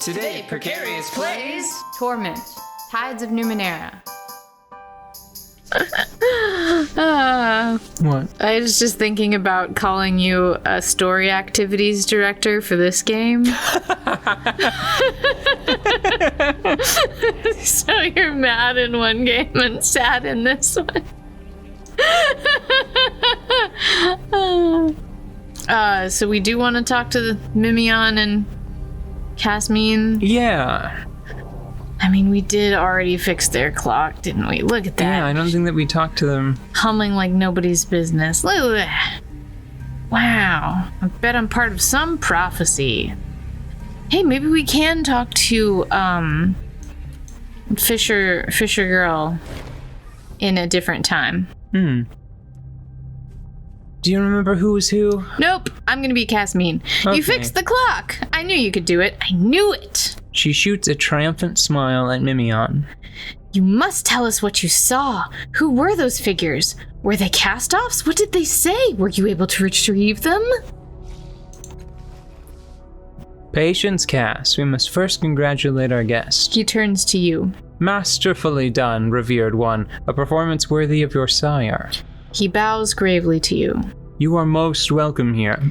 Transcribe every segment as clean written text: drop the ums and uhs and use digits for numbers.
Today, Precarious plays Torment, Tides of Numenera. What? I was just thinking about calling you a story activities director for this game. So you're mad in one game and sad in this one. So we do want to talk to the Mimion and Casmine. Yeah. I mean, we did already fix their clock, didn't we? Look at that. Yeah, I don't think that we talked to them. Humming like nobody's business. Look at that. Wow. I bet I'm part of some prophecy. Hey, maybe we can talk to, Fisher Girl in a different time. Do you remember who was who? Nope, I'm gonna be Casmine. Okay. You fixed the clock. I knew you could do it. I knew it. She shoots a triumphant smile at Mimion. You must tell us what you saw. Who were those figures? Were they cast-offs? What did they say? Were you able to retrieve them? Patience, Cass. We must first congratulate our guest. He turns to you. Masterfully done, revered one. A performance worthy of your sire. He bows gravely to you. You are most welcome here.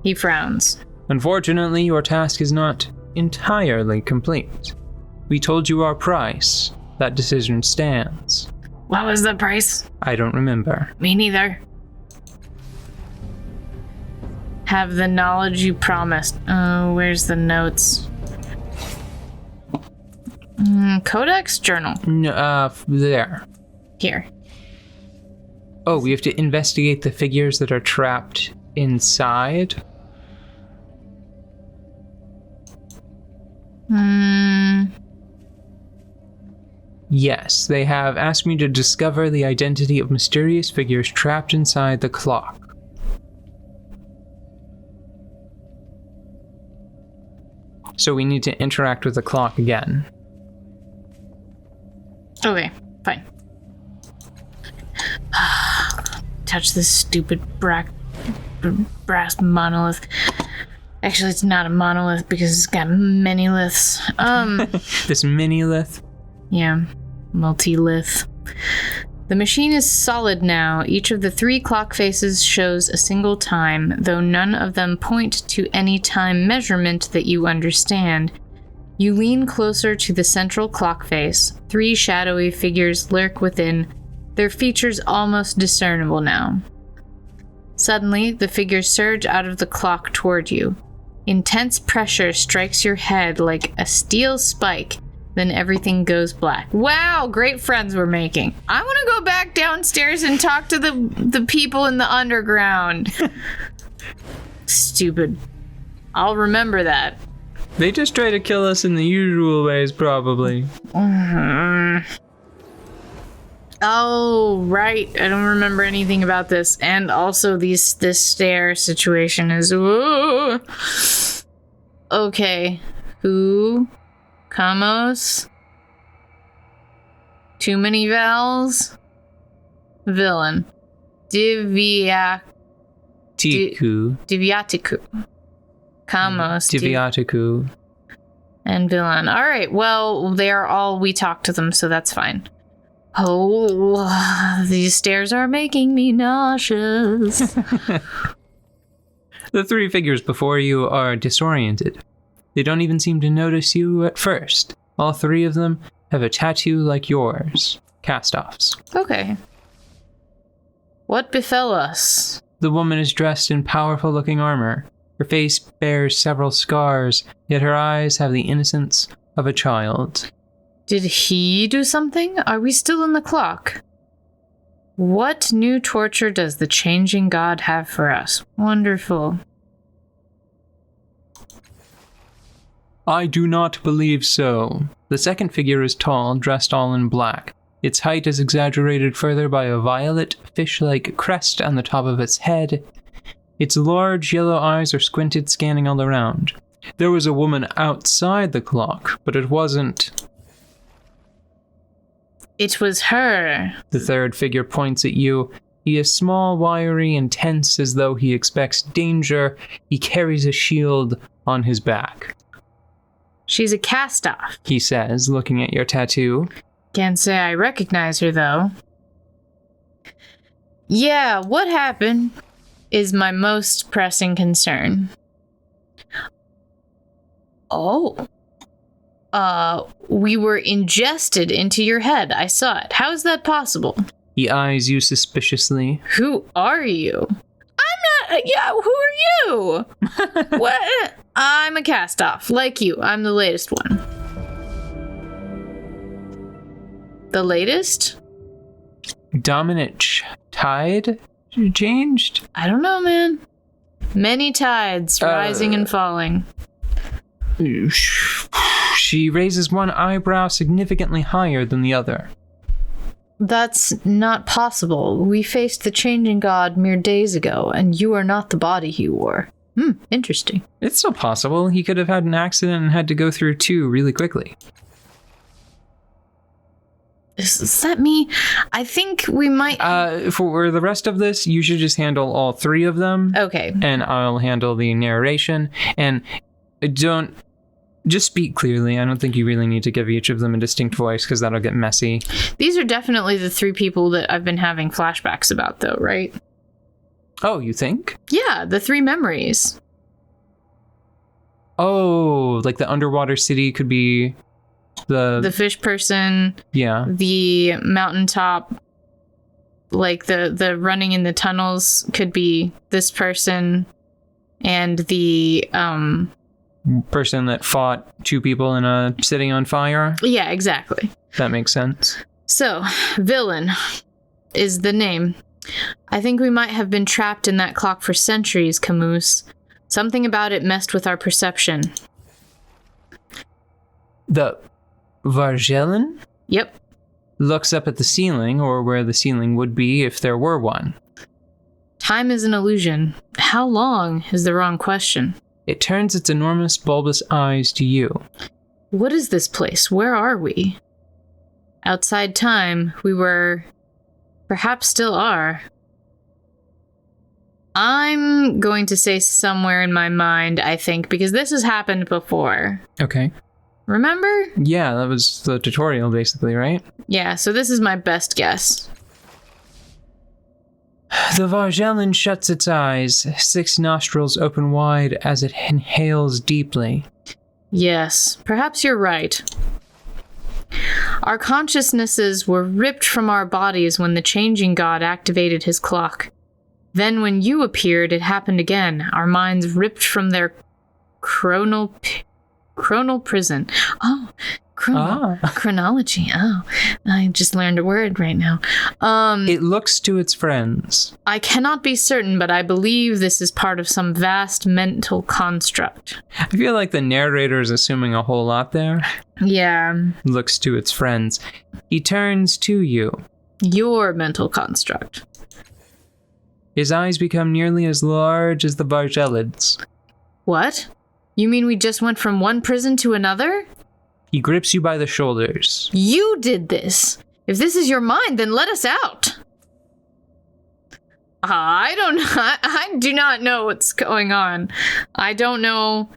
He frowns. Unfortunately, your task is not entirely complete. We told you our price. That decision stands. What was the price? I don't remember. Me neither. Have the knowledge you promised. Oh, where's the notes? Codex journal. There. Here. Oh, we have to investigate the figures that are trapped inside? Yes, they have asked me to discover the identity of mysterious figures trapped inside the clock. So we need to interact with the clock again. Okay, fine. Touch this stupid brass monolith. Actually, it's not a monolith because it's got many liths. This mini-lith? Yeah, multi-lith. The machine is solid now. Each of the 3 clock faces shows a single time, though none of them point to any time measurement that you understand. You lean closer to the central clock face. 3 shadowy figures lurk within, their features almost discernible now. Suddenly, the figures surge out of the clock toward you. Intense pressure strikes your head like a steel spike, then everything goes black. Wow, great friends we're making. I want to go back downstairs and talk to the people in the underground. Stupid. I'll remember that. They just try to kill us in the usual ways, probably. Oh, right. I don't remember anything about this. And also this stair situation is... Ooh. Okay. Who? Kamos? Too many vowels? Villain. Tiku. Diviatiku. Kamos. Diviatiku. And villain. Alright, well, they are all... We talked to them, so that's fine. Oh, these stairs are making me nauseous. The 3 figures before you are disoriented. They don't even seem to notice you at first. All 3 of them have a tattoo like yours. Cast-offs. Okay. What befell us? The woman is dressed in powerful-looking armor. Her face bears several scars, yet her eyes have the innocence of a child. Did he do something? Are we still in the clock? What new torture does the changing god have for us? Wonderful. I do not believe so. The second figure is tall, dressed all in black. Its height is exaggerated further by a violet, fish-like crest on the top of its head. Its large yellow eyes are squinted, scanning all around. There was a woman outside the clock, but it wasn't... It was her. The third figure points at you. He is small, wiry, and tense as though he expects danger. He carries a shield on his back. She's a cast-off, He says, looking at your tattoo. Can't say I recognize her, though. Yeah, what happened is my most pressing concern. Oh. We were ingested into your head. I saw it. How is that possible? He eyes you suspiciously. Who are you? I'm not... Yeah, who are you? What? I'm a cast-off. Like you. I'm the latest one. The latest? Dominant tide changed? I don't know, man. Many tides rising and falling. She raises one eyebrow significantly higher than the other. That's not possible. We faced the changing god mere days ago, and you are not the body he wore. Interesting. It's still possible. He could have had an accident and had to go through 2 really quickly. Is that me? I think we might... For the rest of this, you should just handle all 3 of them. Okay. And I'll handle the narration. And don't... Just speak clearly. I don't think you really need to give each of them a distinct voice, because that'll get messy. These are definitely the 3 people that I've been having flashbacks about, though, right? Oh, you think? Yeah, the 3 memories. Oh, like the underwater city could be the fish person. Yeah. The mountaintop, like the running in the tunnels could be this person, and the person that fought 2 people in a city on fire. Yeah, exactly. That makes sense. So, villain is the name. I think we might have been trapped in that clock for centuries, Camus. Something about it messed with our perception. The Vargellen Yep. looks up at the ceiling, or where the ceiling would be if there were one. Time is an illusion. How long is the wrong question. It turns its enormous bulbous eyes to you. What is this place? Where are we? Outside time, we were... perhaps still are. I'm going to say somewhere in my mind, I think, because this has happened before. Okay. Remember? Yeah, that was the tutorial, basically, right? Yeah, so this is my best guess. The Vargellen shuts its eyes, 6 nostrils open wide as it inhales deeply. Yes, perhaps you're right. Our consciousnesses were ripped from our bodies when the changing god activated his clock. Then when you appeared, it happened again. Our minds ripped from their chronal prison. Oh, chronology. Oh, I just learned a word right now. It looks to its friends. I cannot be certain, but I believe this is part of some vast mental construct. I feel like the narrator is assuming a whole lot there. Yeah. Looks to its friends. He turns to you. Your mental construct. His eyes become nearly as large as the Vargellen's. What? You mean we just went from one prison to another? He grips you by the shoulders. You did this. If this is your mind, then let us out. I do not know what's going on. I don't know.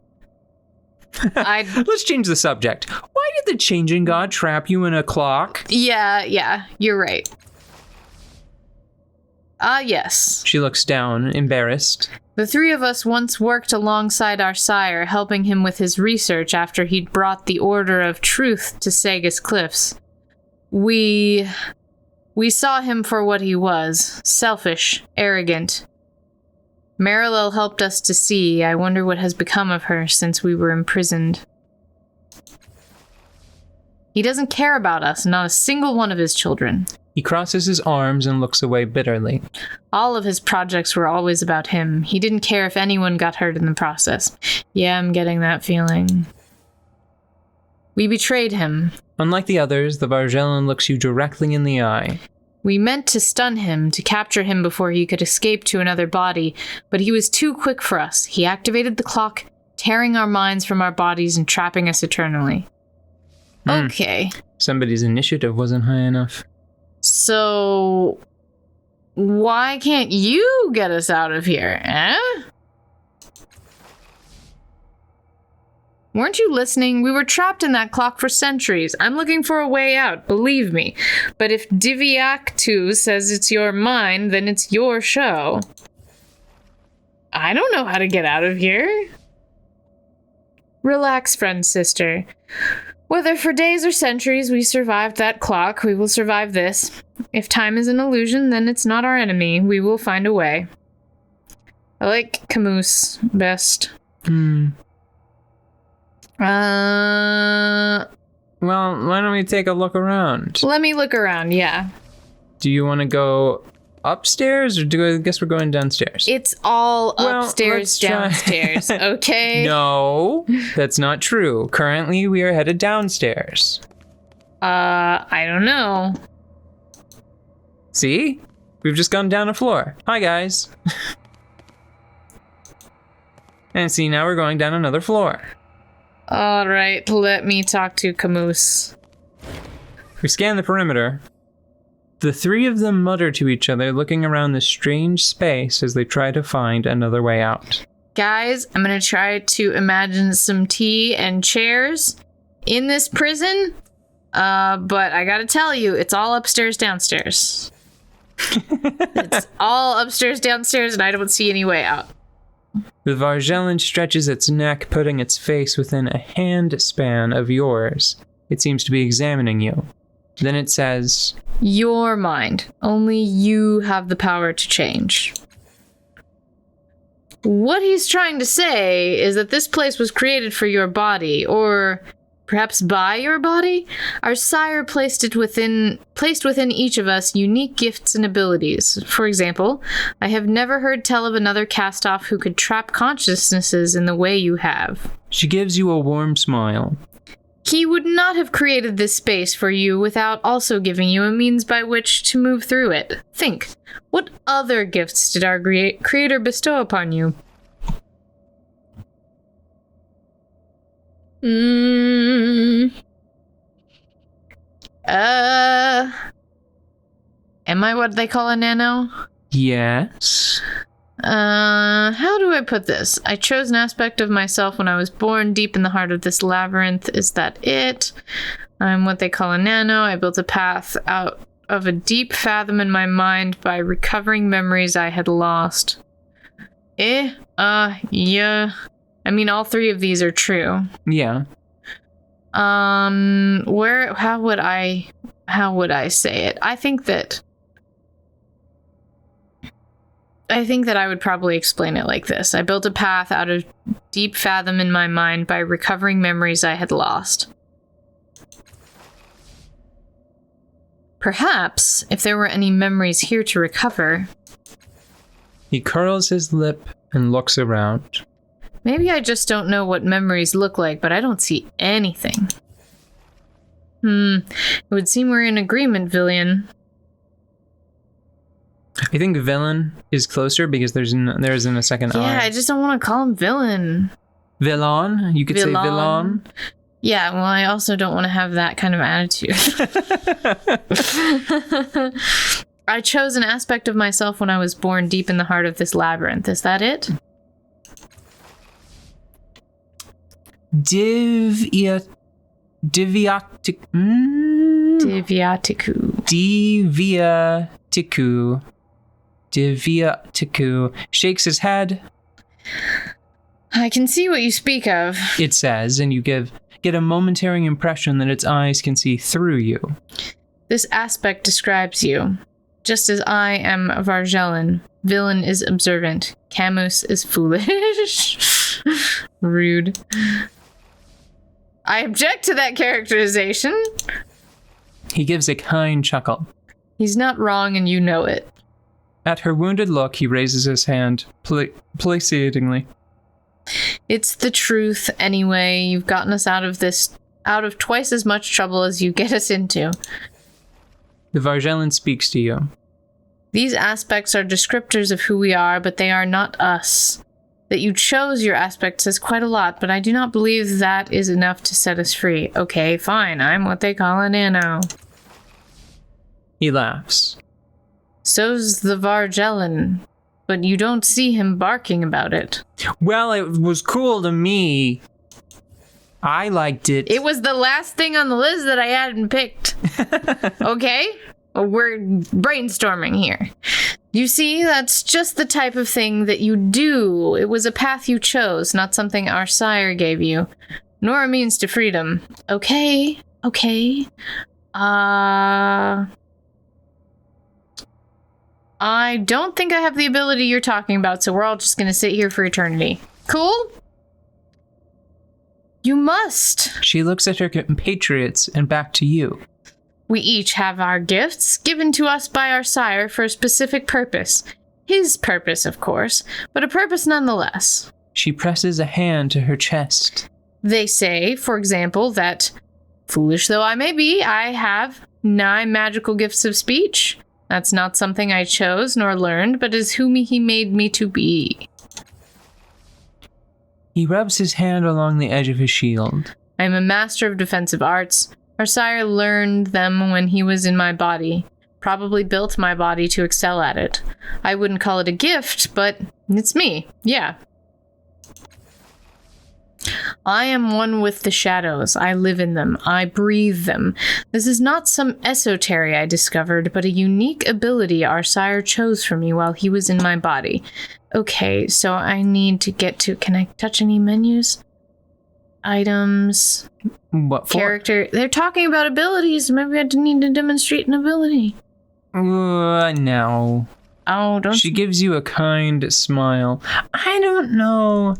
Let's change the subject. Why did the changing god trap you in a clock? Yeah, you're right. Yes. She looks down, embarrassed. The 3 of us once worked alongside our sire, helping him with his research after he'd brought the Order of Truth to Sagus Cliffs. We saw him for what he was, selfish, arrogant. Marilel helped us to see. I wonder what has become of her since we were imprisoned. He doesn't care about us, not a single one of his children. He crosses his arms and looks away bitterly. All of his projects were always about him. He didn't care if anyone got hurt in the process. Yeah, I'm getting that feeling. We betrayed him. Unlike the others, the Vargellen looks you directly in the eye. We meant to stun him, to capture him before he could escape to another body, but he was too quick for us. He activated the clock, tearing our minds from our bodies and trapping us eternally. Okay. Somebody's initiative wasn't high enough. So, Why can't you get us out of here, eh? Weren't you listening? We were trapped in that clock for centuries. I'm looking for a way out, believe me. But if Diviactu says it's your mind, then it's your show. I don't know how to get out of here. Relax, friend, sister. Whether for days or centuries we survived that clock, we will survive this. If time is an illusion, then it's not our enemy. We will find a way. I like Camus best. Well, why don't we take a look around? Let me look around, yeah. Do you want to go upstairs, or I guess we're going downstairs? It's all Well, upstairs, let's try. downstairs, okay? No, that's not true. Currently, we are headed downstairs. I don't know. See? We've just gone down a floor. Hi, guys. And see, now we're going down another floor. Alright, let me talk to Camus. We scan the perimeter. The three of them mutter to each other, looking around this strange space as they try to find another way out. Guys, I'm gonna try to imagine some tea and chairs in this prison, but I gotta tell you, it's all upstairs, downstairs. It's all upstairs, downstairs, and I don't see any way out. The Varjellen stretches its neck, putting its face within a hand span of yours. It seems to be examining you. Then it says, Your mind. Only you have the power to change. What he's trying to say is that this place was created for your body, or perhaps by your body? Our sire placed within each of us unique gifts and abilities. For example, I have never heard tell of another cast-off who could trap consciousnesses in the way you have. She gives you a warm smile. He would not have created this space for you without also giving you a means by which to move through it. Think, what other gifts did our creator bestow upon you? Am I what they call a nano? Yes. How do I put this? I chose an aspect of myself when I was born deep in the heart of this labyrinth. Is that it? I'm what they call a nano. I built a path out of a deep fathom in my mind by recovering memories I had lost. Yeah. I mean, all three of these are true. Yeah. How would I say it? I think that I would probably explain it like this. I built a path out of deep fathom in my mind by recovering memories I had lost. Perhaps, if there were any memories here to recover... He curls his lip and looks around. Maybe I just don't know what memories look like, but I don't see anything. It would seem we're in agreement, Villian. I think villain is closer because there isn't a second Yeah, I. I just don't want to call him villain. Villain? You could say villain. Yeah, well, I also don't want to have that kind of attitude. I chose an aspect of myself when I was born deep in the heart of this labyrinth. Is that it? Diviatiku. Diviatiku shakes his head. I can see what you speak of. It says, and you get a momentary impression that its eyes can see through you. This aspect describes you. Just as I am Varjellen, Villain is observant, Camus is foolish. Rude. I object to that characterization. He gives a kind chuckle. He's not wrong and you know it. At her wounded look, he raises his hand placatingly. It's the truth anyway. You've gotten us out of twice as much trouble as you get us into. The Varjellen speaks to you. These aspects are descriptors of who we are, but they are not us. That you chose your aspect says quite a lot, but I do not believe that is enough to set us free. Okay, fine, I'm what they call a nano. He laughs. So's the Vargellen, but you don't see him barking about it. Well, it was cool to me. I liked it. It was the last thing on the list that I hadn't picked. Okay? We're brainstorming here. You see, that's just the type of thing that you do. It was a path you chose, not something our sire gave you. Nor a means to freedom. Okay. I don't think I have the ability you're talking about, so we're all just gonna sit here for eternity. Cool? You must. She looks at her compatriots and back to you. We each have our gifts, given to us by our sire for a specific purpose. His purpose, of course, but a purpose nonetheless. She presses a hand to her chest. They say, for example, that, foolish though I may be, I have 9 magical gifts of speech. That's not something I chose nor learned, but is whom he made me to be. He rubs his hand along the edge of his shield. I am a master of defensive arts. Our sire learned them when he was in my body. Probably built my body to excel at it. I wouldn't call it a gift, but it's me. Yeah. I am one with the shadows. I live in them. I breathe them. This is not some esotery I discovered, but a unique ability our sire chose for me while he was in my body. Okay, so I need to get to... Can I touch any menus? Items. What for? Character. They're talking about abilities. Maybe I need to demonstrate an ability. No. Oh, don't... She gives you a kind smile. I don't know.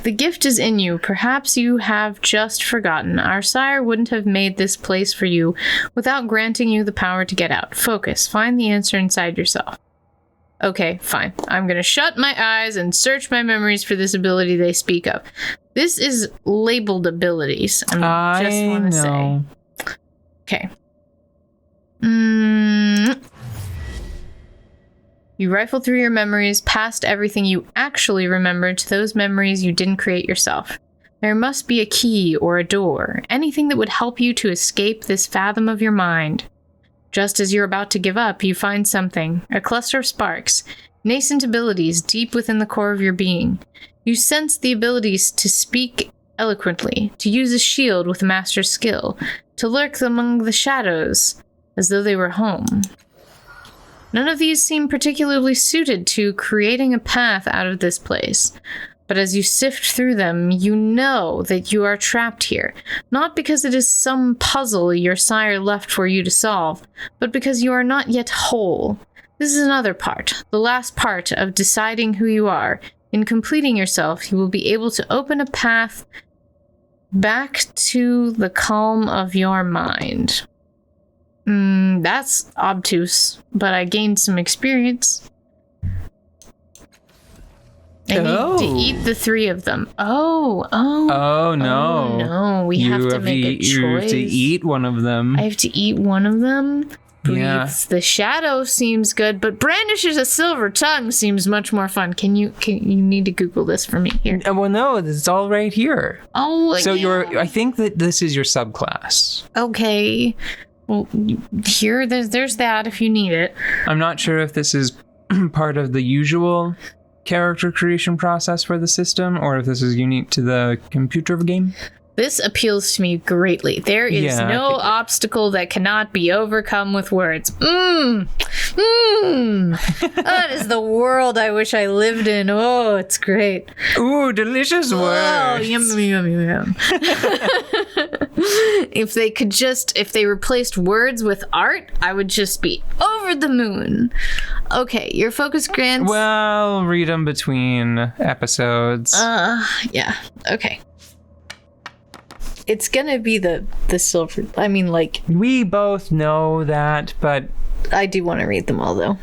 The gift is in you. Perhaps you have just forgotten. Our sire wouldn't have made this place for you without granting you the power to get out. Focus. Find the answer inside yourself. Okay, fine. I'm gonna shut my eyes and search my memories for this ability they speak of. This is labeled abilities. I just want to say. Okay. You rifle through your memories past everything you actually remembered to those memories you didn't create yourself. There must be a key or a door, anything that would help you to escape this fathom of your mind. Just as you're about to give up, you find something, a cluster of sparks, nascent abilities deep within the core of your being. You sense the abilities to speak eloquently, to use a shield with master's skill, to lurk among the shadows as though they were home. None of these seem particularly suited to creating a path out of this place. But as you sift through them, you know that you are trapped here, not because it is some puzzle your sire left for you to solve, but because you are not yet whole. This is another part, the last part of deciding who you are. In completing yourself, you will be able to open a path back to the calm of your mind. That's obtuse, but I gained some experience. I need to eat the 3 of them. Oh no. No, we have to make a choice. You have to eat one of them. I have to eat one of them? Breathes Yeah. the shadow seems good, but brandishes a silver tongue seems much more fun. You need to Google this for me here. Well, no, it's all right here. Oh, So yeah. I think that this is your subclass. Okay. Well, here, there's that if you need it. I'm not sure if this is part of the usual character creation process for the system, or if this is unique to the computer game. This appeals to me greatly. There is no obstacle that cannot be overcome with words. That is the world I wish I lived in. Oh, it's great. Ooh, delicious words. Oh, yum. If they replaced words with art, I would just be over the moon. Okay, your focus grants... Well, read them between episodes. Yeah, okay. It's gonna be the silver... I mean, like... We both know that, but... I do want to read them all, though.